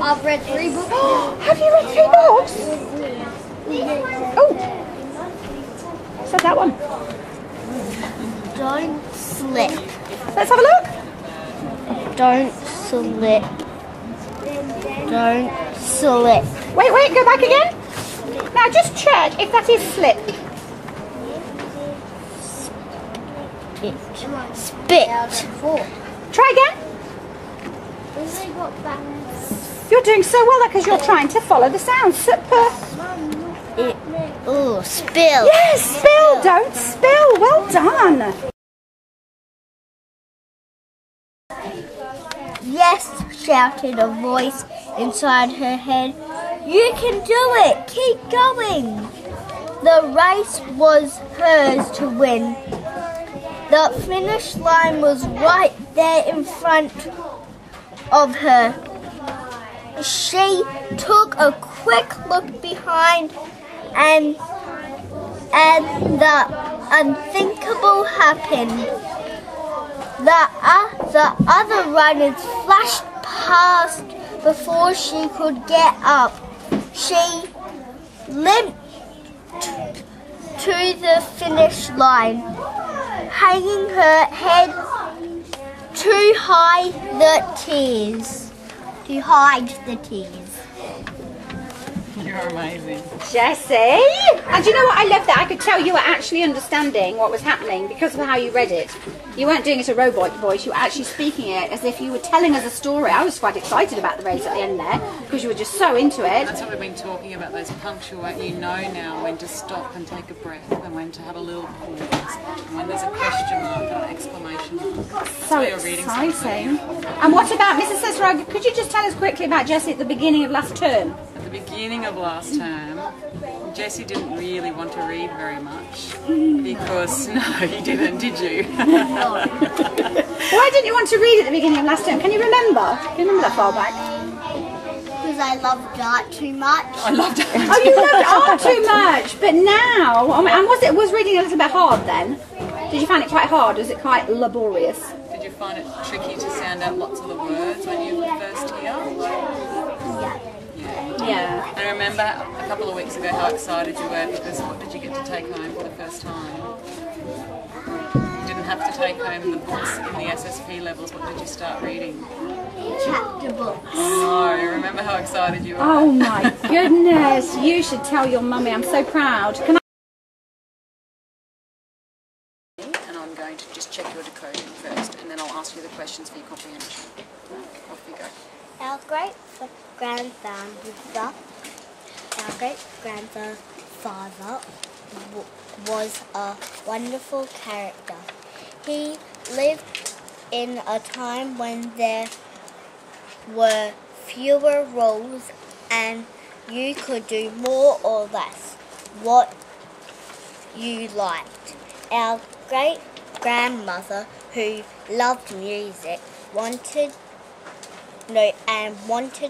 I've read 3 books. Have you read 3 books? Oh, so that one. Don't slip. Let's have a look. Don't slip. Don't slip. Wait, go back again. Now just check if that is slip. Spit. Try again. You're doing so well because you're trying to follow the sound. Super. Oh, spill. Yes, spill. Don't spill. Well done. Yes, shouted a voice inside her head. You can do it. Keep going. The race was hers to win. The finish line was right there in front of her. She took a quick look behind and the unthinkable happened. The other runners flashed past before she could get up. She limped to the finish line, hanging her head to hide the tears. You're amazing. Jessie. And do you know what? I love that. I could tell you were actually understanding what was happening because of how you read it. You weren't doing it a robot voice. You were actually speaking it as if you were telling us a story. I was quite excited about the race at the end there because you were just so into it. That's what we've been talking about, those punctuate. You know now when to stop and take a breath and when to have a little pause and when there's a question mark or an exclamation mark. So exciting. And what about Mrs. Cicero? Could you just tell us quickly about Jessie at the beginning of last term? At the beginning of last term, Jessie didn't really want to read very much because, no, you didn't, did you? Why didn't you want to read at the beginning of last term? Can you remember? Can you remember that far back? Because I loved art too much. I loved it. Oh, you loved art too much, but now, and was reading a little bit hard then? Did you find it quite hard? Was it quite laborious? Did you find it tricky to sound out lots of the words when you were first here? Yeah. I remember a couple of weeks ago how excited you were because what did you get to take home for the first time? You didn't have to take home the books in the SSP levels. What did you start reading? Chapter books. Oh, no, remember how excited you were? Oh my goodness, you should tell your mummy. I'm so proud. Can I? And I'm going to just check your decoding first and then I'll ask you the questions for your comprehension. Off you go. Our great-grandfather was a wonderful character. He lived in a time when there were fewer rules and you could do more or less what you liked. Our great-grandmother, who loved music, wanted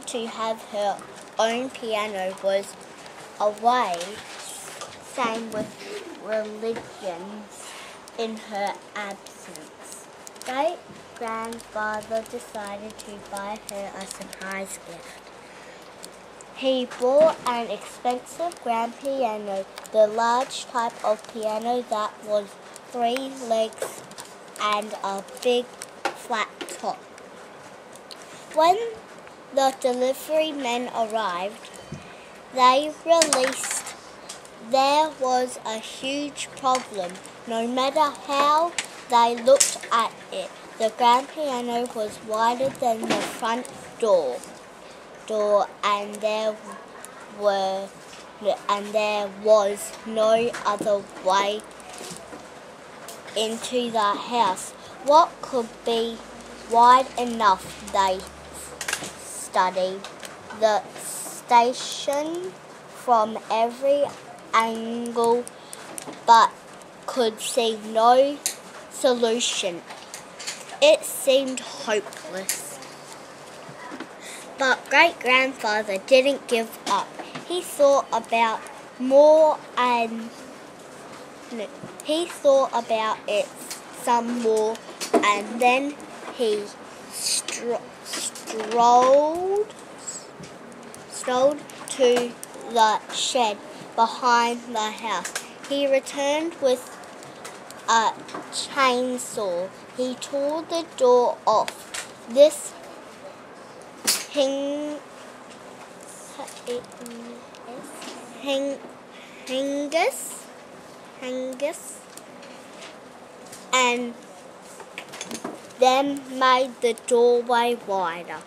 to have her own piano, was away. Same with religions in her absence. Great-grandfather decided to buy her a surprise gift. He bought an expensive grand piano, the large type of piano that was 3 legs and a big flat top. When the delivery men arrived, they realized there was a huge problem. No matter how they looked at it, the grand piano was wider than the front door, and there was no other way into the house. What could be wide enough? They studied the station from every angle but could see no solution. It seemed hopeless. But great-grandfather didn't give up. He thought about it some more, and then he strolled strolled to the shed behind the house. He returned with a chainsaw. He tore the door off. This Angus and then made the doorway wider.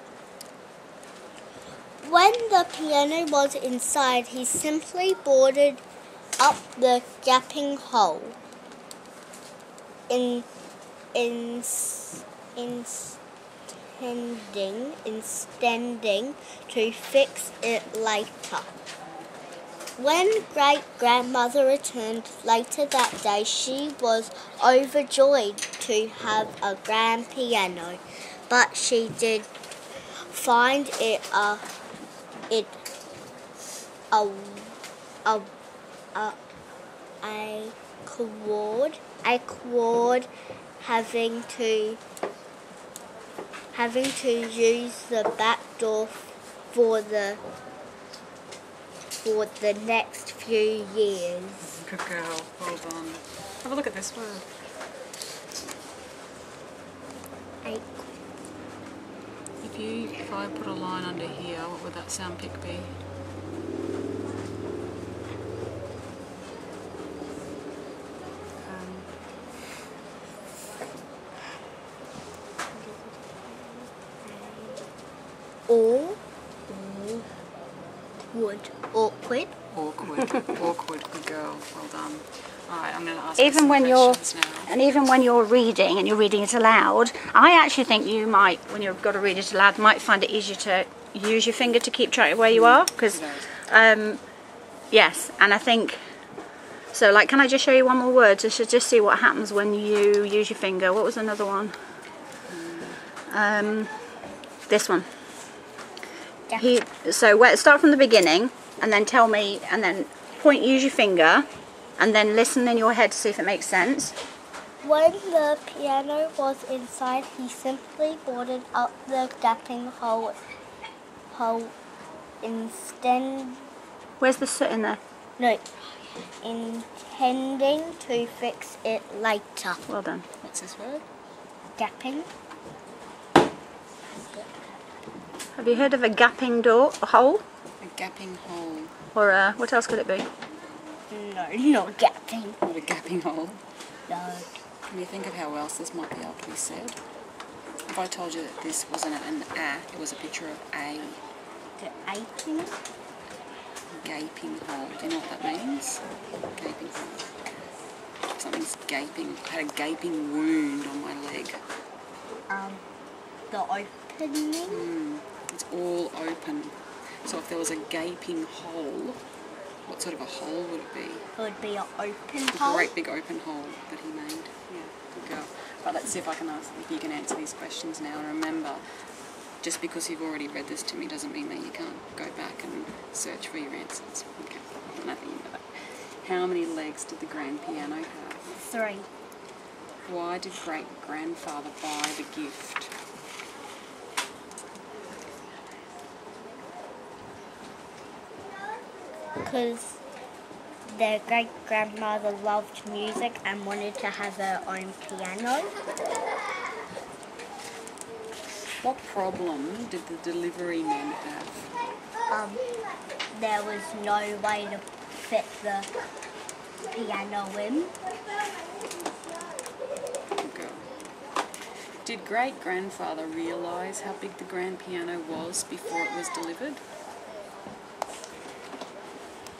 When the piano was inside, he simply boarded up the gaping hole, intending to fix it later. When great-grandmother returned later that day, she was overjoyed to have a grand piano, but she did find it a chord having to use the back door for the next few years. Good girl, well done. Have a look at this word. If I put a line under here, what would that sound pic be? Awkward, good girl, well done. Alright, I'm going to ask you some questions now. Even when you're reading and you're reading it aloud, I actually think you might, when you've got to read it aloud, might find it easier to use your finger to keep track of where you are. Because, yes, and I think, so like, can I just show you one more word to just see what happens when you use your finger? What was another one? This one. Yeah. So start from the beginning and then tell me, and then use your finger and then listen in your head to see if it makes sense. When the piano was inside, he simply boarded up the gaping hole Where's the soot in there? No, intending to fix it later. Well done. What's this word? Gapping. Have you heard of a gaping hole? A gapping hole. Or what else could it be? No, not gapping. Not a gapping hole. No. Can you think of how else this might be able to be said? If I told you that this wasn't an A, it was a picture of a Gaping. Gaping hole. Do you know what that means? Gaping hole. Something's gaping. I had a gaping wound on my leg. The opening. It's all open. So if there was a gaping hole, what sort of a hole would it be? It would be an open A hole. great big open hole that he made. Yeah, good girl. Right, let's see if you can answer these questions now. And remember, just because you've already read this to me doesn't mean that you can't go back and search for your answers. Okay, nothing about that. How many legs did the grand piano have? 3. Why did great-grandfather buy the gift? Because their great-grandmother loved music and wanted to have her own piano. What problem did the delivery men have? There was no way to fit the piano in. Good girl. Did great-grandfather realise how big the grand piano was before it was delivered?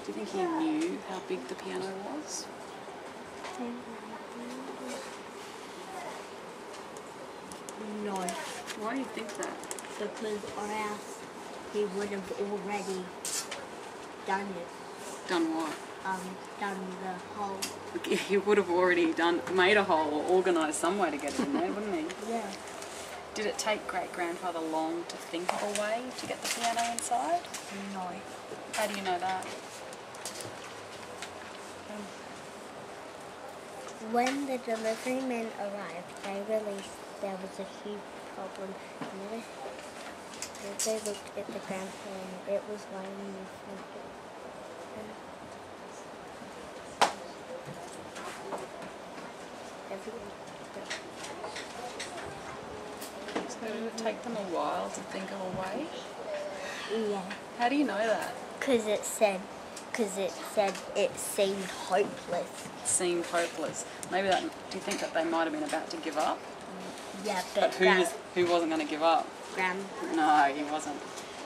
Do you think he knew how big the piano was? No, Why do you think that? because or else he would have already done it. Done what? Done the whole. He would have already made a hole or organised some way to get it in there, wouldn't he? Yeah. Did it take great-grandfather long to think of a way to get the piano inside? No. How do you know that? When the delivery men arrived, they realized there was a huge problem. They looked at the grandpa and it was lying in the front. So did it take them a while to think of a way? Yeah. How do you know that? Because it said it seemed hopeless. It seemed hopeless. Maybe that. Do you think that they might have been about to give up? Yeah, But who wasn't going to give up? Grandma. No, he wasn't.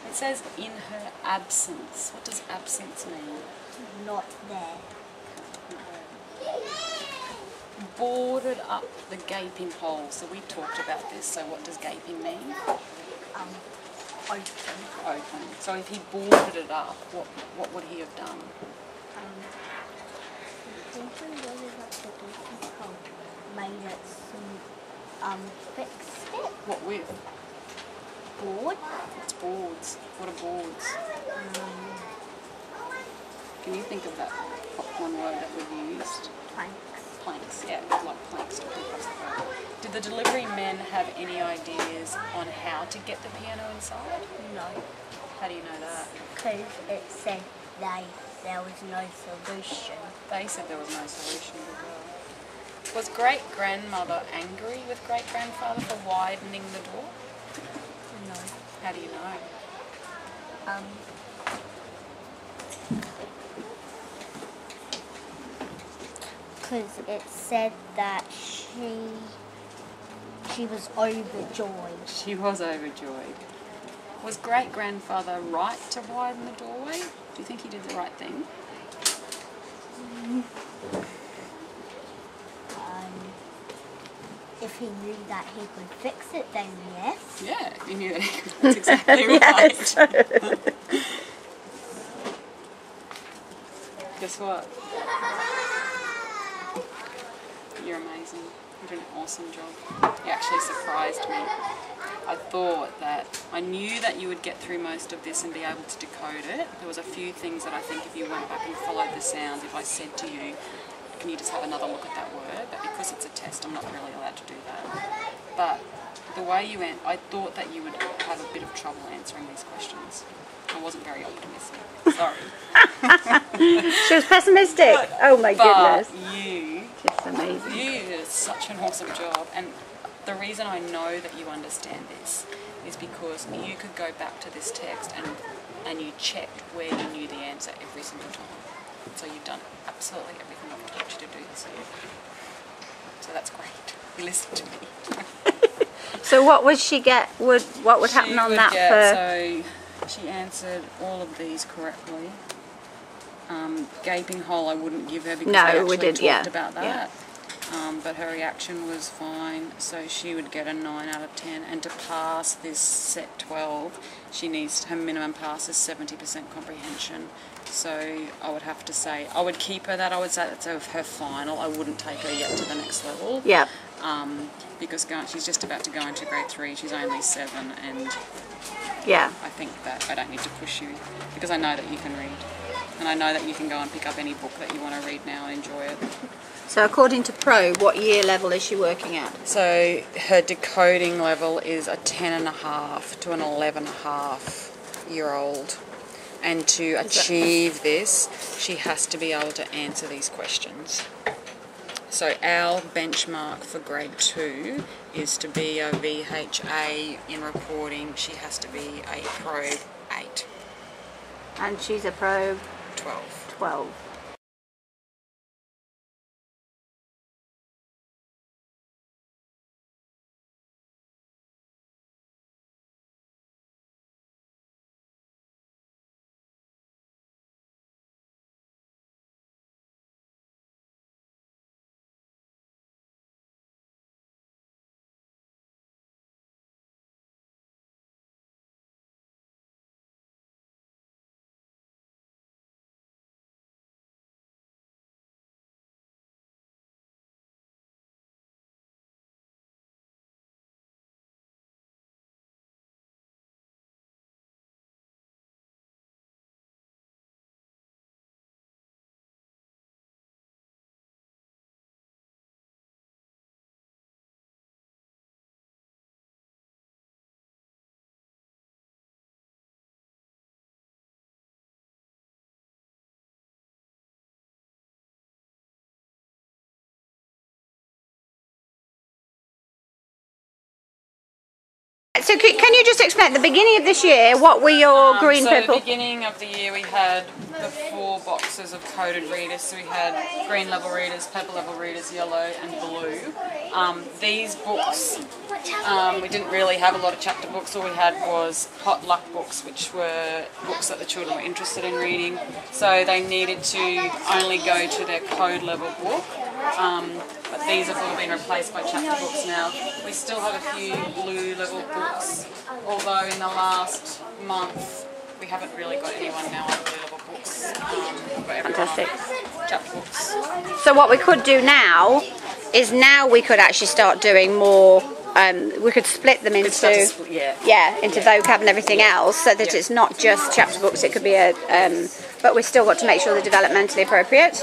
It says in her absence. What does absence mean? Not there. Boarded up the gaping hole. So we talked about this. So what does gaping mean? Open. Open. So if he boarded it up, what would he have done? I think we really got the gaping hole. Made it some fixed it. What with? Board. It's boards. What are boards? Can you think of that one word that we've used? Planks. Planks, yeah, like planks to put across the road. Did the delivery men have any ideas on how to get the piano inside? No. How do you know that? Because it said there was no solution. They said there was no solution. Was great-grandmother angry with great-grandfather for widening the door? No. How do you know? Because it said that she was overjoyed. She was overjoyed. Was great-grandfather right to widen the doorway? Do you think he did the right thing? If he knew that he could fix it, then yes. Yeah, he knew that he could. That's exactly right. Guess what? You're amazing. You did an awesome job. You actually surprised me. I knew that you would get through most of this and be able to decode it. There was a few things that I think if you went back and followed the sounds, if I said to you, can you just have another look at that word? But because it's a test, I'm not really allowed to do that. But the way you went, I thought that you would have a bit of trouble answering these questions. I wasn't very optimistic. Sorry. She was pessimistic. Oh my goodness. You Just amazing. You did such an awesome job. And the reason I know that you understand this is because you could go back to this text and you checked where you knew the answer every single time. So you've done absolutely everything I've taught you to do this year. So that's great. You listened to me. So what would she get? What would happen on that So she answered all of these correctly. Gaping hole I wouldn't give her because No, we actually we did, talked about that. Yeah. But her reaction was fine, so she would get a 9 out of 10. And to pass this set 12, her minimum pass is 70% comprehension. So I would have to say, I would keep her that. I would say that's her final. I wouldn't take her yet to the next level. Yeah. Because she's just about to go into grade 3. She's only 7, and Yeah. I think that I don't need to push you because I know that you can read. And I know that you can go and pick up any book that you want to read now and enjoy it. So according to Pro, what year level is she working at? So her decoding level is a 10.5 to an 11.5-year-old. And to achieve this, she has to be able to answer these questions. So our benchmark for grade 2 is to be a VHA in recording. She has to be a Pro 8. And she's a Pro 12. 12. So can you just explain, at the beginning of this year, what were your green, purple? At the beginning of the year we had the 4 boxes of coded readers. So we had green level readers, purple level readers, yellow and blue. These books, we didn't really have a lot of chapter books. All we had was hot luck books, which were books that the children were interested in reading. So they needed to only go to their code level book. But these have all been replaced by chapter books now. We still have a few blue level books, although in the last month we haven't really got anyone now on blue level books. Fantastic. Chapter books. So what we could do now is we could actually start doing more. We could split them into vocab and everything else, so that it's not just chapter books. It could be but we've still got to make sure they're developmentally appropriate.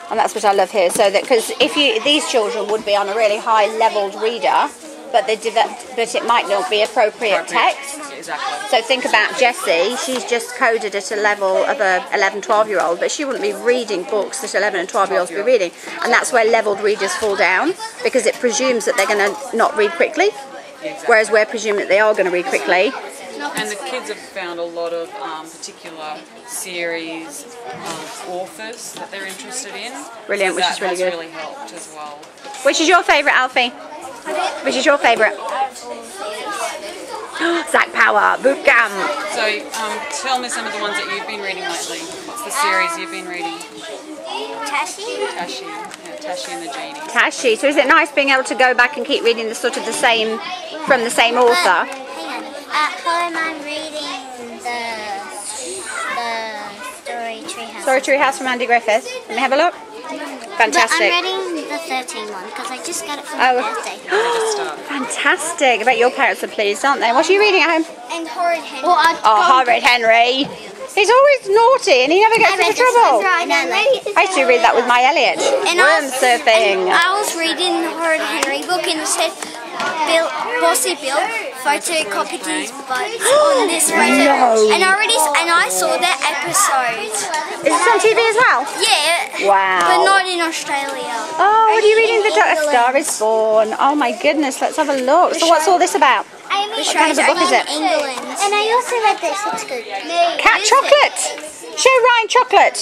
And that's what I love here. So that because these children would be on a really high leveled reader, but it might not be appropriate text. Exactly. So think about Jessie. She's just coded at a level of a 11, 12-year-old, but she wouldn't be reading books that 11 and 12-year-olds would be reading. And that's where leveled readers fall down, because it presumes that they're going to not read quickly, whereas we're presuming that they are going to read quickly. And the kids have found a lot of particular series authors that they're interested in. Brilliant, which is really good. That's really helped as well. Which is your favourite, Alfie? Which is your favourite? Zach Power, Boot Camp. So tell me some of the ones that you've been reading lately. What's the series you've been reading? Tashi. Tashi and the Genie. Tashi. So is it nice being able to go back and keep reading the sort of the same, from the same author? At home I'm reading the Story Treehouse. Story Treehouse from Andy Griffith. Let me have a look. Fantastic. But I'm reading the 13 one because I just got it for my birthday. Fantastic. I bet your parents are pleased, aren't they? What are you reading at home? And Horrid Henry. Horrid Henry. He's always naughty and he never gets into trouble. I used to read that with my Elliot. Worm surfing. I was reading the Horrid Henry book and it said Bossy Bill photocopied his buds on this photo. And I saw that episode. Is this on TV as well? Yeah. Wow. But not in Australia. Oh, what are you reading? A Star is Born. Oh my goodness, let's have a look. So what's all this about? What kind of a book is it? England. And I also read this, it's good. Cat chocolate. Show Ryan chocolate.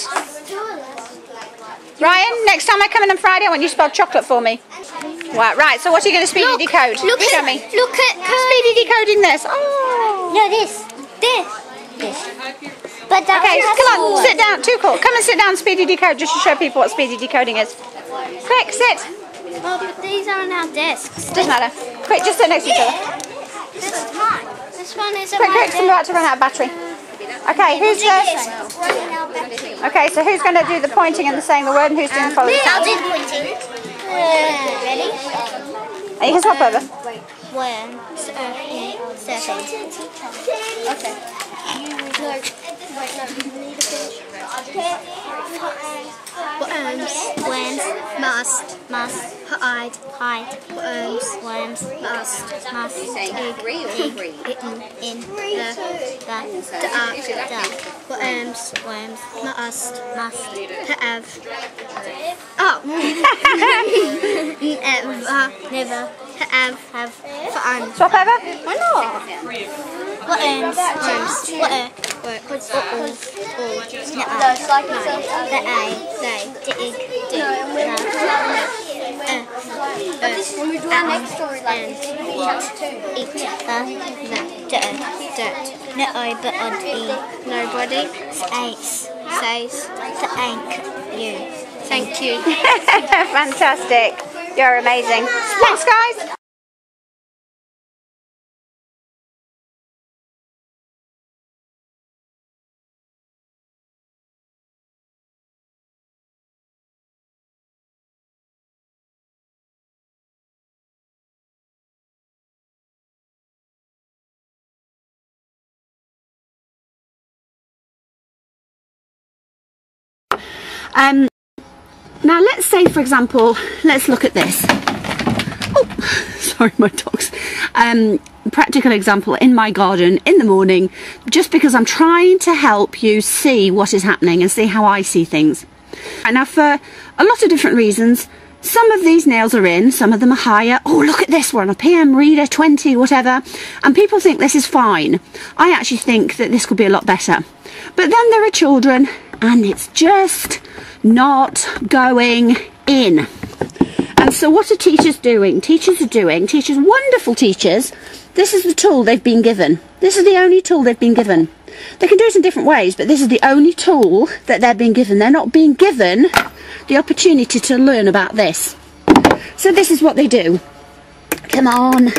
Ryan, next time I come in on Friday, I want you to spell chocolate for me. Right, so what are you going to speedy decode? Show me. Look at speedy decoding this. Oh. No, this. But okay, come on, sit down. Too cool. Come and sit down and speedy decode just to show people what speedy decoding is. Quick, sit. Well, but these aren't our desks. Doesn't matter. Quick, just sit next to each other. This is mine. This one is quick, I'm about to run out of battery. Okay, who's first? Okay, so who's going to do the pointing and saying the word, and who's doing the following? I'll do the pointing. Ready? And you can swap over. When? Surfing. Okay. Worms, must, hide, worms, must, egg, in, worms, must, have, never, have, fun. Swap over? Why not? Worms, when we do our next story, like nobody says thank you. Thank you. Fantastic. You're amazing. Thanks, guys. Now let's say, for example, let's look at this. Oh, sorry, my dogs. Practical example in my garden in the morning, just because I'm trying to help you see what is happening and see how I see things. And now for a lot of different reasons, Some of these nails are in, some of them are higher. Oh, look at this one, a PM reader, 20, whatever. And people think this is fine. I actually think that this could be a lot better. But then there are children, and it's just not going in. And so what are teachers doing? Teachers, wonderful teachers, this is the tool they've been given. This is the only tool they've been given. They can do it in different ways, but this is the only tool that they're being given. They're not being given the opportunity to learn about this. So this is what they do. Come on,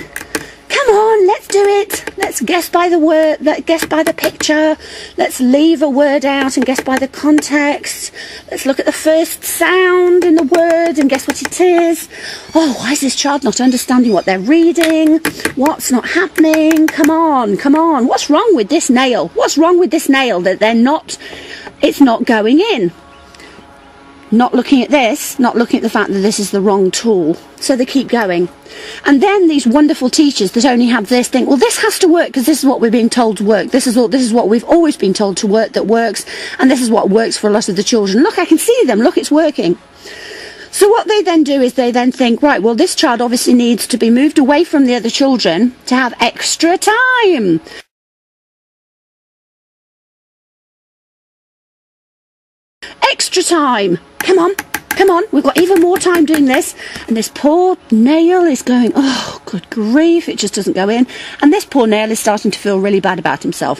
let's do it. Let's guess by the word, guess by the picture. Let's leave a word out and guess by the context. Let's look at the first sound in the word and guess what it is. Oh, why is this child not understanding what they're reading? What's not happening? Come on. What's wrong with this nail? What's wrong with this nail that it's not going in? Not looking at this, not looking at the fact that this is the wrong tool. So they keep going. And then these wonderful teachers that only have this think, well, this has to work because this is what we're being told to work. This is what we've always been told to work that works. And this is what works for a lot of the children. Look, I can see them. Look, it's working. So what they then do is they then think, right, well, this child obviously needs to be moved away from the other children to have extra time. Extra time. Come on, we've got even more time doing this. And this poor nail is going, oh, good grief, it just doesn't go in. And this poor nail is starting to feel really bad about himself.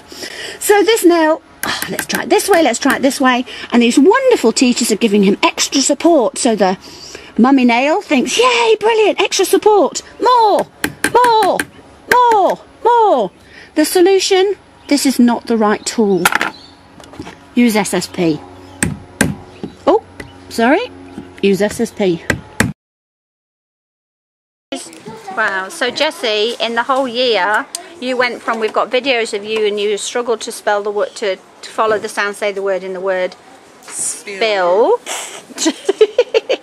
So this nail, oh, let's try it this way, let's try it this way. And these wonderful teachers are giving him extra support. So the mummy nail thinks, yay, brilliant, extra support. More. The solution, this is not the right tool. Use SSP. Oh, sorry. Use SSP. Wow, so Jessie, in the whole year, you went from, we've got videos of you and you struggled to spell the word, to follow the sound, say the word in the word spill.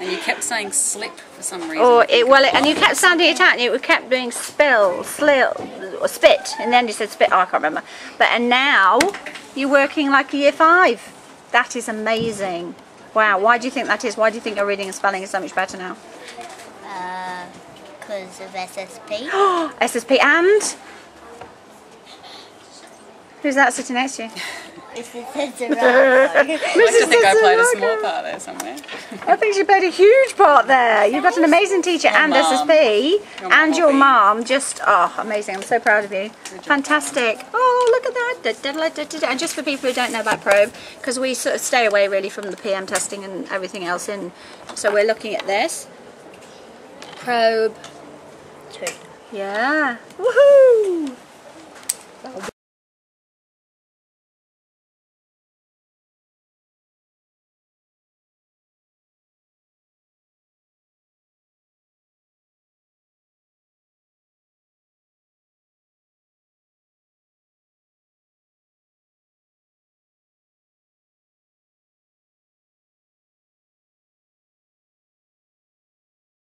And you kept saying slip for some reason. And you kept sounding it out, and it kept doing spill, or spit, and then you said spit, oh, I can't remember. And now, you're working like a year 5. That is amazing. Wow, why do you think that is? Why do you think your reading and spelling is so much better now? Because of SSP. SSP and? Who's that sitting next to you? Mrs. I like to think I played a small part there somewhere. I think she played a huge part there. You've got an amazing teacher and SSP and your mum. Just, oh, amazing. I'm so proud of you. Fantastic. Oh, look at that. And just for people who don't know about Probe, because we sort of stay away really from the PM testing and everything else in. So we're looking at this. Probe 2. Yeah. Woohoo!